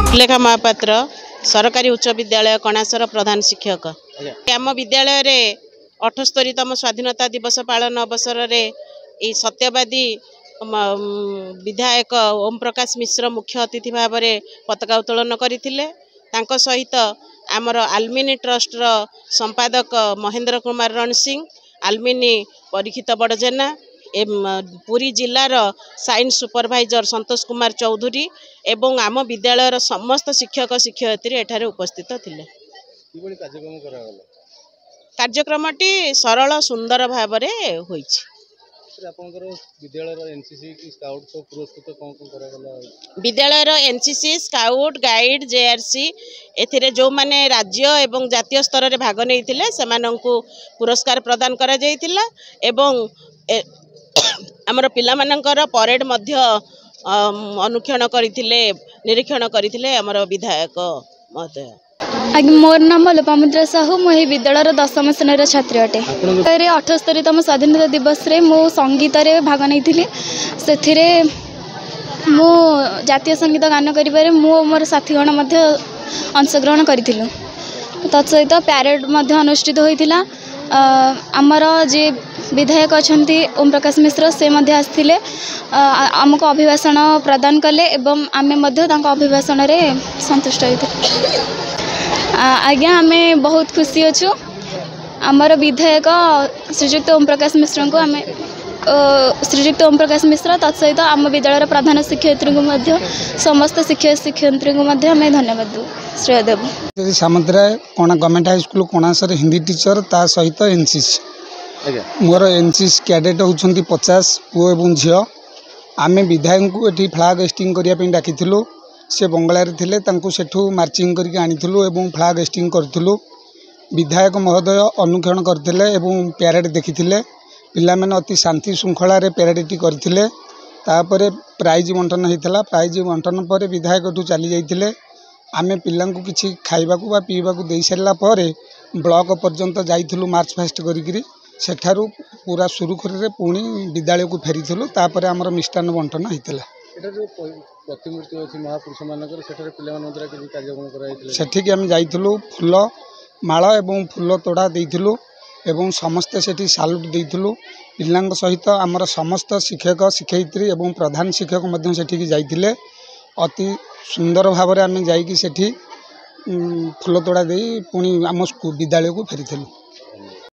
सुलेखा महापात्र सरकारी उच्च विद्यालय कणासर प्रधान शिक्षक आम विद्यालय रे 78तम स्वाधीनता दिवस पालन अवसर में सत्यवादी विधायक ओम प्रकाश मिश्र मुख्य अतिथि भाव में पताका उत्तोलन करते सहित आमर आलमिनी ट्रस्ट संपादक महेंद्र कुमार रणसिंह आलमिनी परीक्षित बड़जेना पुरी जिलार साइंस सुपरवाइजर संतोष कुमार चौधरी एवं आम विद्यालय समस्त शिक्षक शिक्षयित्री एठारे उपस्थित थिले। कार्यक्रमटी सरल सुंदर भाव में होइछि। विद्यालय एनसीसी स्काउट गाइड जेआरसी एथिरे जो माने राज्य एवं जातीय स्तर में भाग नहीं सेमानंकु पुरस्कार प्रदान करा जायतिला एवं आमर पिला मानकर परेड मध्य अनुक्षण करथिले निरीक्षण करथिले आमर विधायक महोदय। मोर नाम लोपामुद्रा साहू मुझे विद्यालय 10म श्रेणी छात्री अटे। 78तम स्वाधीनता दिवस रे मो संगीत रे भाग नहीं से मु जातीय संगीत गान करिबारे मो मोर साथीगण मध्य अंशग्रहण करिथिलु। तत्सहित प्यारेड मध्य अनुष्ठित होइथिला। आमर जे विधायक अछंती ओम प्रकाश मिश्र से मध्य आस्थिले आमको अभिभाषण प्रदान कले एवं आमे मध्य तांको अभिभाषण रे संतुष्ट होइथिलु। आज्ञा आमे बहुत खुशी अच्छु। आमर विधायक श्रीजुक्त ओम प्रकाश मिश्र को आमे श्रीजुक्त ओम प्रकाश मिश्र तत्सहित आम विद्यालय प्रधान शिक्षयित्री को मध्य समस्त शिक्षक शिक्षयित्री को मध्य आमे धन्यवाद दू श्रेय Dev. Samantaray Kona government high school कोणासर हिंदी टीचर ता सहित एनसीसी मोर एनसीसी कैडेट होउछंती 50 पुओ एवं झियो। आमे विधायक को एठी फ्लैग होस्टिंग करिया पे डाकिथिलु। से बंगलार थिले तांको सेठू मार्चिंग करके आनिथिलु एवं फ्लैग होस्टिंग करथिलु। विधायक महोदय अनुक्षण करथिले एवं प्यारेड देखिथिले। पिला माने अति शांति श्रृंखला रे प्यारेडटी करथिले। तापरे प्राइज बंटन हेतला। प्राइज बंटन पर विधायक ठू चली जाइथिले। आमे पिलांको किछि खाइबाकू बा पीबाकू देई सरला परे ब्लॉक पर्यंत जाइथिलु मार्च फास्ट करिकरी सेठारु पूरा सुरुखुरी रे पुणी विद्यालय को फेरिथिलु। तापरे हमर मिष्टान बंटन हेतला। एटा जो प्रतिमूर्ति अछि महापुरुष मानकर सेठारे पिला मान द्वारा किछि कार्यक्रम कराइथिले। सेठी आमे जाइथिलु फूल माळ एवं फूल तोड़ा देइथिलु एवं समस्त सेठी सालूट देइथिलु। पिलांक सहित आमर समस्त शिक्षक शिक्षयित्री एवं प्रधान शिक्षक मध्य सेठी जाइथिले। अति सुंदर भाव में आमे जाइकी सेठी फूल तोड़ा देई पुणी आम विद्यालय को फेरिथिलु।